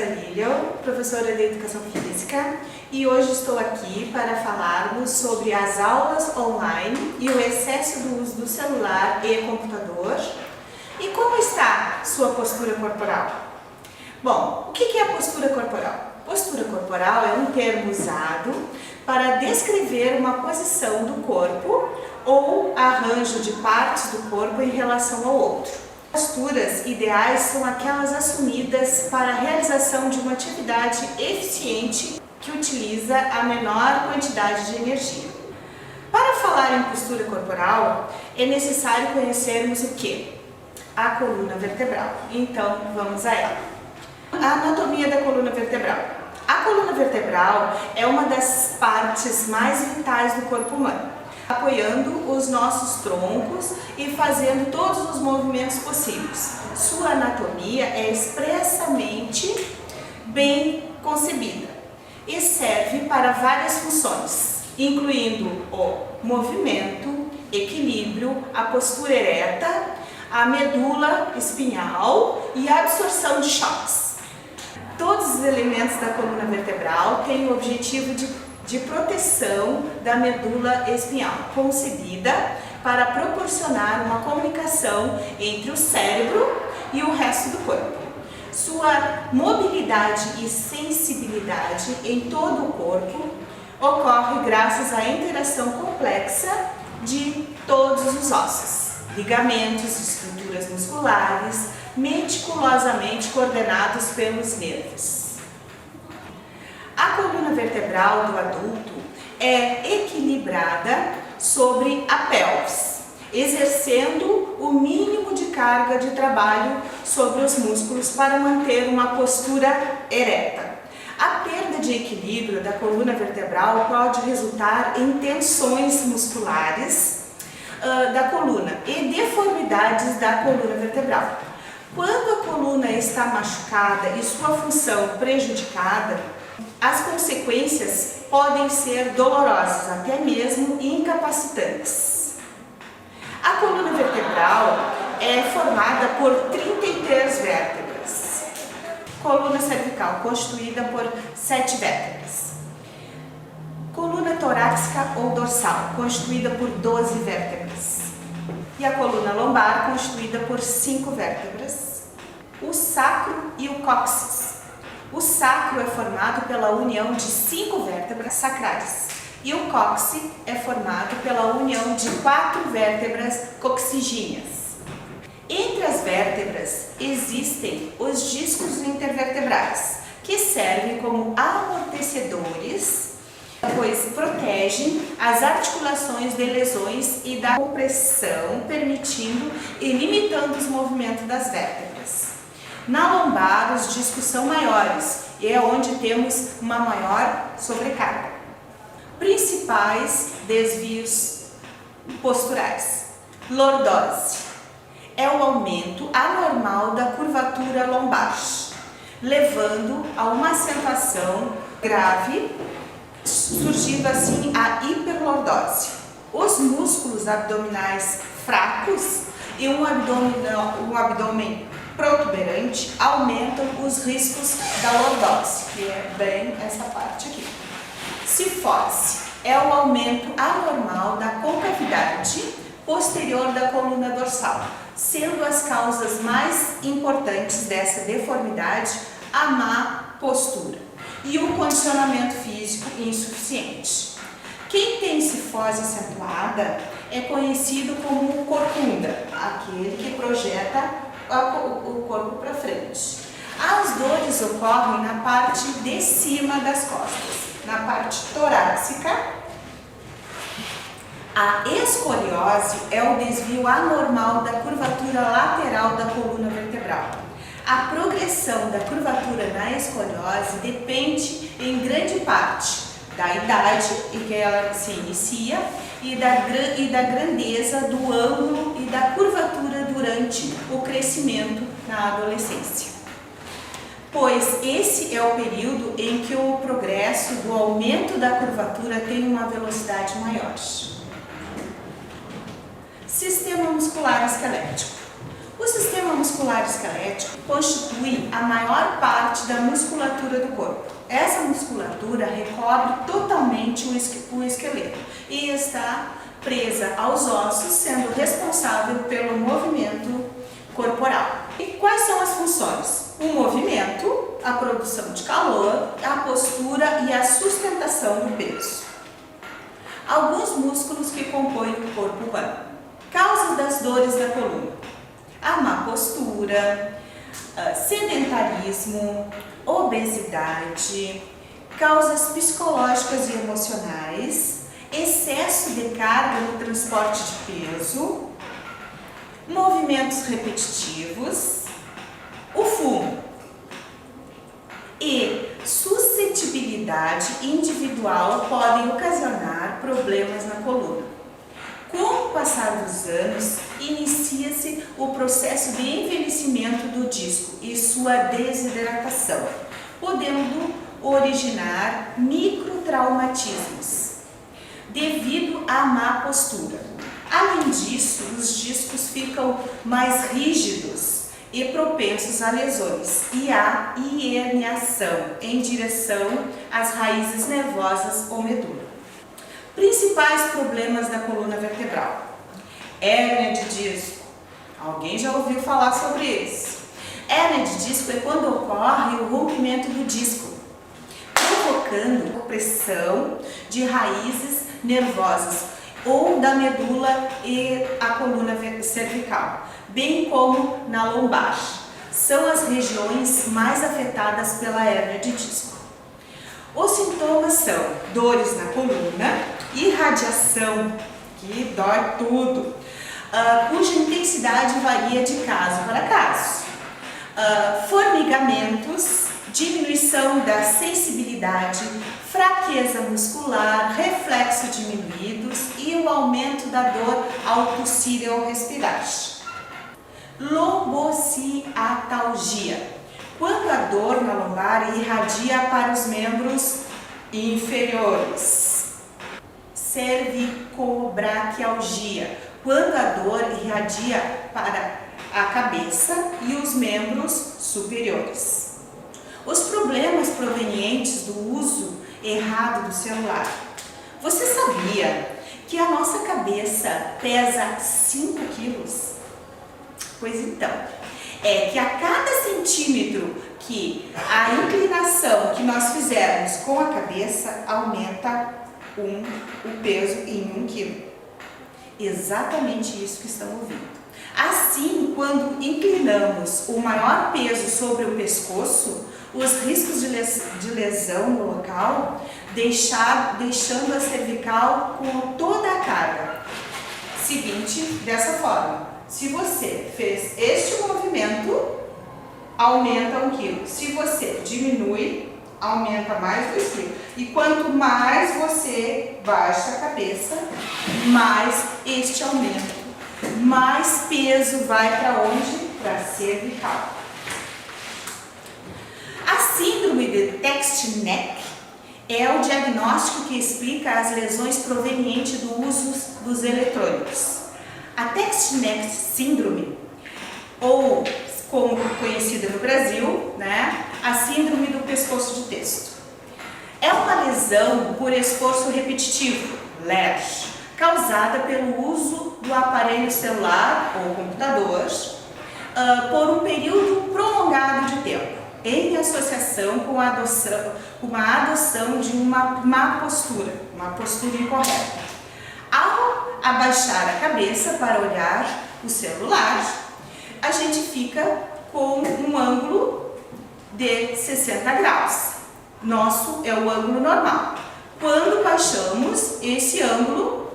professora Lilian, professora de Educação Física, e hoje estou aqui para falarmos sobre as aulas online e o excesso do uso do celular e computador e como está sua postura corporal. Bom, o que é a postura corporal? Postura corporal é um termo usado para descrever uma posição do corpo ou arranjo de partes do corpo em relação ao outro. Posturas ideais são aquelas assumidas para a realização de uma atividade eficiente que utiliza a menor quantidade de energia. Para falar em postura corporal, é necessário conhecermos o que? A coluna vertebral. Então, vamos a ela. A anatomia da coluna vertebral. A coluna vertebral é uma das partes mais vitais do corpo humano, apoiando os nossos troncos e fazendo todos os movimentos possíveis. Sua anatomia é expressamente bem concebida e serve para várias funções, incluindo o movimento, equilíbrio, a postura ereta, a medula espinhal e a absorção de choques. Todos os elementos da coluna vertebral têm o objetivo de proteção da medula espinhal, concebida para proporcionar uma comunicação entre o cérebro e o resto do corpo. Sua mobilidade e sensibilidade em todo o corpo ocorre graças à interação complexa de todos os ossos, ligamentos, estruturas musculares, meticulosamente coordenados pelos nervos. A coluna vertebral do adulto é equilibrada sobre a pelvis, exercendo o mínimo de carga de trabalho sobre os músculos para manter uma postura ereta. A perda de equilíbrio da coluna vertebral pode resultar em tensões musculares da coluna e deformidades da coluna vertebral. Quando a coluna está machucada e sua função prejudicada, as consequências podem ser dolorosas, até mesmo incapacitantes. A coluna vertebral é formada por 33 vértebras. Coluna cervical, constituída por 7 vértebras. Coluna torácica ou dorsal, constituída por 12 vértebras. E a coluna lombar, constituída por 5 vértebras. O sacro e o cóccix. O sacro é formado pela união de 5 vértebras sacrais e o cóccix é formado pela união de 4 vértebras coccigíneas. Entre as vértebras existem os discos intervertebrais, que servem como amortecedores, pois protegem as articulações de lesões e da compressão, permitindo e limitando os movimentos das vértebras. Na lombar, os discos são maiores e é onde temos uma maior sobrecarga. Principais desvios posturais. Lordose é o aumento anormal da curvatura lombar, levando a uma acentuação grave, surgindo assim a hiperlordose. Os músculos abdominais fracos e um abdômen protuberante aumentam os riscos da lordose, que é bem essa parte aqui. Cifose é o aumento anormal da concavidade posterior da coluna dorsal, sendo as causas mais importantes dessa deformidade a má postura e o condicionamento físico insuficiente. Quem tem cifose acentuada é conhecido como corcunda, aquele que projeta o corpo para frente. As dores ocorrem na parte de cima das costas, na parte torácica. A escoliose é o desvio anormal da curvatura lateral da coluna vertebral. A progressão da curvatura na escoliose depende em grande parte da idade em que ela se inicia e da grandeza do ângulo e da curvatura durante o crescimento na adolescência. Pois esse é o período em que o progresso do aumento da curvatura tem uma velocidade maior. Sistema muscular esquelético. O sistema muscular esquelético constitui a maior parte da musculatura do corpo. Essa musculatura recobre totalmente o esqueleto e está presa aos ossos, sendo responsável pelo movimento corporal. E quais são as funções? O movimento, a produção de calor, a postura e a sustentação do peso. Alguns músculos que compõem o corpo humano. Causas das dores da coluna: a má postura, sedentarismo, obesidade, causas psicológicas e emocionais, excesso de carga no transporte de peso, movimentos repetitivos, o fumo e suscetibilidade individual podem ocasionar problemas na coluna. Com o passar dos anos, inicia-se o processo de envelhecimento do disco e sua desidratação, podendo originar microtraumatismos devido à má postura. Além disso, os discos ficam mais rígidos e propensos a lesões e à herniação em direção às raízes nervosas ou medula. Principais problemas da coluna vertebral: hérnia de disco. Alguém já ouviu falar sobre isso? Hérnia de disco é quando ocorre o rompimento do disco, provocando opressão de raízes nervosas ou da medula e a coluna cervical, bem como na lombar. São as regiões mais afetadas pela hérnia de disco. Os sintomas são dores na coluna, irradiação, que dói tudo, cuja intensidade varia de caso para caso, formigamentos, diminuição da sensibilidade, fraqueza muscular, reflexo diminuídos e o aumento da dor ao tossir ou respirar. Lombociatalgia, quando a dor na lombar irradia para os membros inferiores. Cervicobraquialgia, quando a dor irradia para a cabeça e os membros superiores. Os problemas provenientes do uso errado do celular. Você sabia que a nossa cabeça pesa 5 quilos? Pois então, é que a cada centímetro que a inclinação que nós fizermos com a cabeça aumenta o peso em 1 quilo. Exatamente isso que estão ouvindo. Assim, quando inclinamos o maior peso sobre o pescoço, os riscos de lesão no local, deixando a cervical com toda a carga. Seguinte, dessa forma: se você fez este movimento, aumenta 1 quilo. Se você diminui, aumenta mais 2 quilos. E quanto mais você baixa a cabeça, mais este aumento, mais peso vai para onde? Para a cervical. A síndrome de Text-Neck é o diagnóstico que explica as lesões provenientes do uso dos eletrônicos. A Text-Neck síndrome, ou como conhecida no Brasil, a síndrome do pescoço de texto, é uma lesão por esforço repetitivo, LER, causada pelo uso do aparelho celular ou computador por um período prolongado de tempo, em associação com a adoção de uma má postura, uma postura incorreta. Ao abaixar a cabeça para olhar o celular, a gente fica com um ângulo de 60 graus. Nosso é o ângulo normal. Quando baixamos esse ângulo,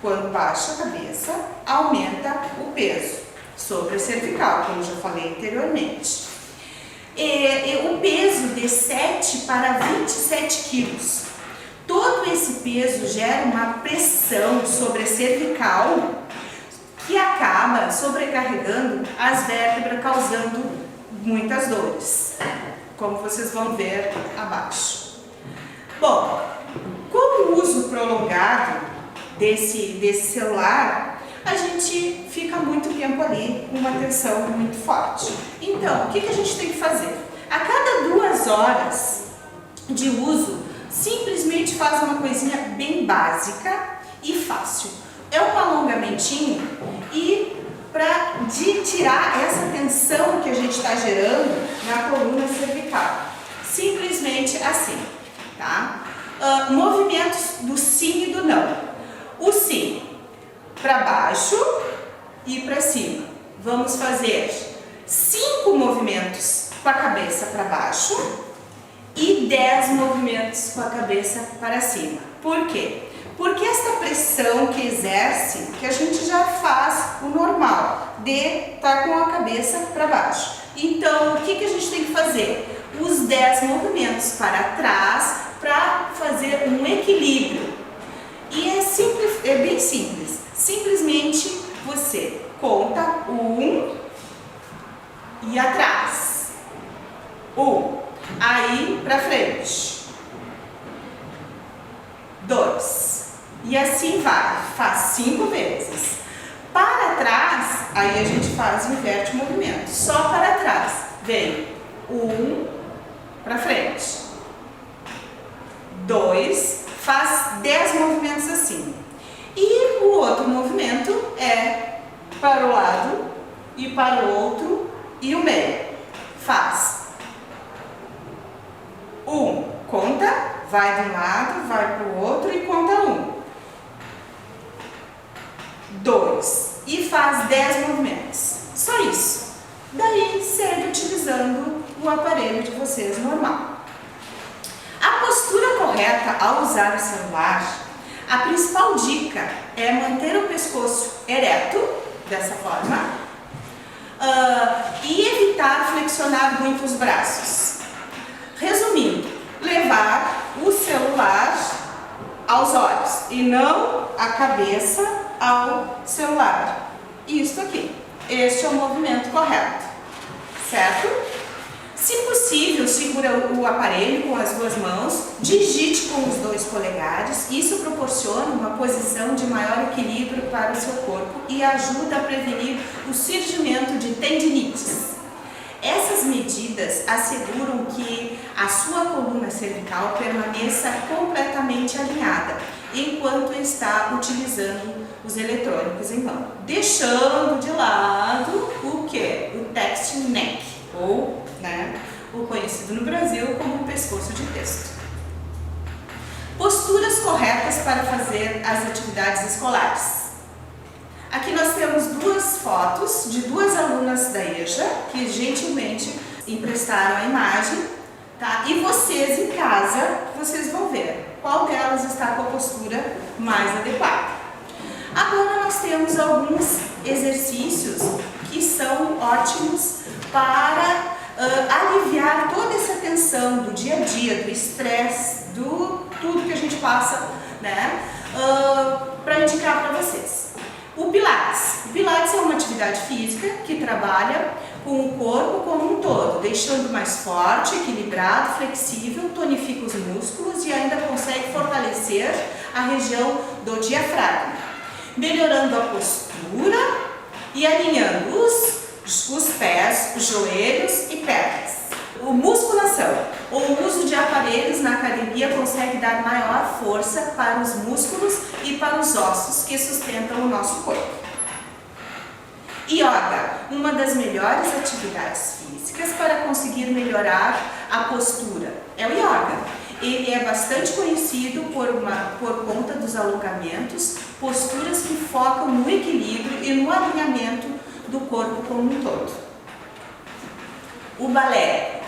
quando baixa a cabeça, aumenta o peso sobre a cervical, como já falei anteriormente. O peso de 7 para 27 quilos. Todo esse peso gera uma pressão sobre a cervical que acaba sobrecarregando as vértebras, causando muitas dores, como vocês vão ver abaixo. Bom, com o uso prolongado desse celular, a gente fica muito tempo ali com uma tensão muito forte. Então, o que a gente tem que fazer? A cada 2 horas de uso, simplesmente faz uma coisinha bem básica e fácil. É um alongamentinho e de tirar essa tensão que a gente está gerando na coluna cervical. Simplesmente assim, tá? Movimentos do sim e do não. O sim, para baixo e para cima. Vamos fazer 5 movimentos com a cabeça para baixo e 10 movimentos com a cabeça para cima. Por quê? Porque esta pressão que exerce, que a gente já faz o normal, de estar com a cabeça para baixo. Então, o que a gente tem que fazer? Os 10 movimentos para trás para fazer um equilíbrio. E é simples, é bem simples. Simplesmente você conta 1 e atrás. 1. Aí para frente. 2. E assim vai. Faz 5 vezes. Para trás, aí a gente faz o inverte o movimento. Só para trás. Vem 1 para frente. 2. Faz 10 movimentos assim. E o outro movimento é para o lado e para o outro e o meio. Faz 1, conta, vai de um lado, vai para o outro e conta 1. 2 e faz 10 movimentos. Só isso. Daí segue utilizando o aparelho de vocês normal. A postura correta ao usar o celular, a principal dica é manter o pescoço ereto, dessa forma, e evitar flexionar muito os braços. Resumindo, levar o celular aos olhos e não a cabeça ao celular. Isso aqui. Este é o movimento correto, certo? Se possível, segura o aparelho com as 2 mãos, digite com os 2 polegares. Isso proporciona uma posição de maior equilíbrio para o seu corpo e ajuda a prevenir o surgimento de tendinites. Essas medidas asseguram que a sua coluna cervical permaneça completamente alinhada enquanto está utilizando os eletrônicos em mão, deixando de lado o que? O text neck, ou o conhecido no Brasil como pescoço de texto. Posturas corretas para fazer as atividades escolares. Aqui nós temos 2 fotos de 2 alunas da EJA que gentilmente emprestaram a imagem, tá? E vocês em casa, vocês vão ver qual delas está com a postura mais adequada. Agora nós temos alguns exercícios que são ótimos para aliviar toda essa tensão do dia a dia, do estresse, do tudo que a gente passa, para indicar para vocês. O Pilates. O Pilates é uma atividade física que trabalha com o corpo como um todo, deixando mais forte, equilibrado, flexível, tonifica os músculos e ainda consegue fortalecer a região do diafragma, melhorando a postura e alinhando os pés, joelhos e pernas. O musculação, ou o uso de aparelhos na academia consegue dar maior força para os músculos e para os ossos que sustentam o nosso corpo. Yoga, uma das melhores atividades físicas para conseguir melhorar a postura, é o yoga. Ele é bastante conhecido por conta dos alongamentos, posturas que focam no equilíbrio e no alinhamento do corpo como um todo. O balé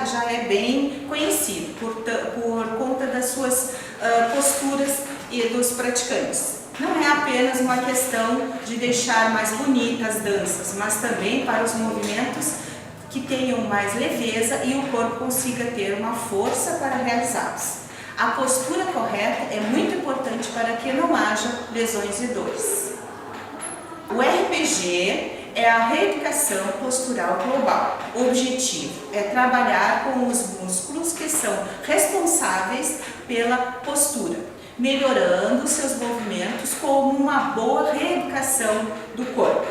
já é bem conhecido por conta das suas posturas e dos praticantes. Não é apenas uma questão de deixar mais bonitas as danças, mas também para os movimentos que tenham mais leveza e o corpo consiga ter uma força para realizá-los. A postura correta é muito importante para que não haja lesões e dores. O RPG é a reeducação postural global. O objetivo é trabalhar com os músculos que são responsáveis pela postura, melhorando seus movimentos como uma boa reeducação do corpo.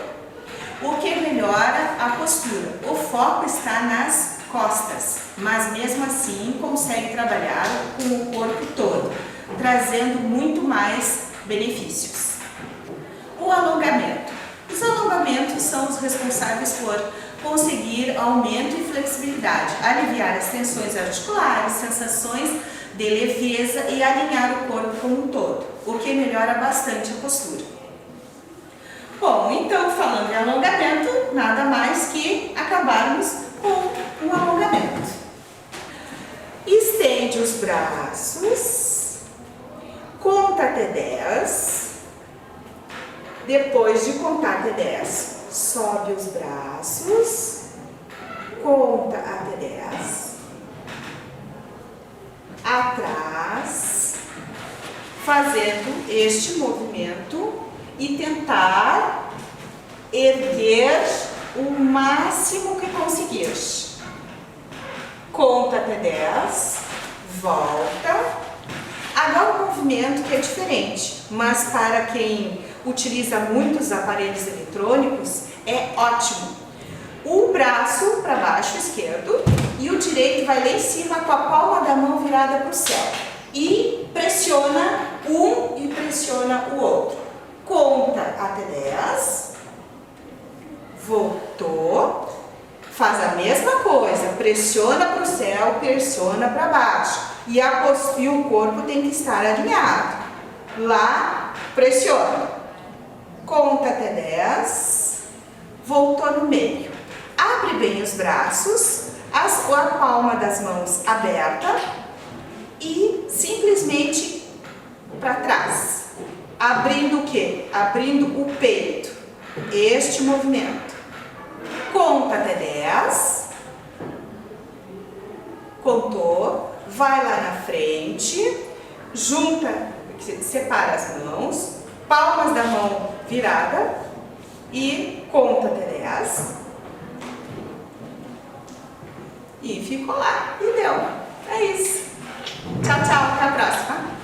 O que melhora a postura. O foco está nas costas, mas mesmo assim consegue trabalhar com o corpo todo, trazendo muito mais benefícios. O alongamento. Os alongamentos são os responsáveis por conseguir aumento e flexibilidade, aliviar as tensões articulares, sensações de leveza e alinhar o corpo como um todo, o que melhora bastante a postura. Bom, então falando em alongamento, nada mais que acabarmos com um alongamento. Estende os braços, conta até 10. Depois de contar até 10, sobe os braços, conta até 10, atrás, fazendo este movimento e tentar erguer o máximo que conseguir. Conta até 10, volta. Agora um movimento que é diferente, mas para quem utiliza muitos aparelhos eletrônicos é ótimo. O braço para baixo esquerdo e o direito vai lá em cima com a palma da mão virada para o céu e pressiona um e pressiona o outro. Conta até 10, voltou, faz a mesma coisa, pressiona para o céu, pressiona para baixo e o corpo tem que estar alinhado. Lá, pressiona. Conta até 10, voltou no meio. Abre bem os braços, a palma das mãos aberta e simplesmente para trás. Abrindo o quê? Abrindo o peito. Este movimento. Conta até 10. Contou. Vai lá na frente. Junta, separa as mãos. Palmas da mão virada e conta até 10 e ficou lá e deu. É isso. Tchau, tchau, até a próxima.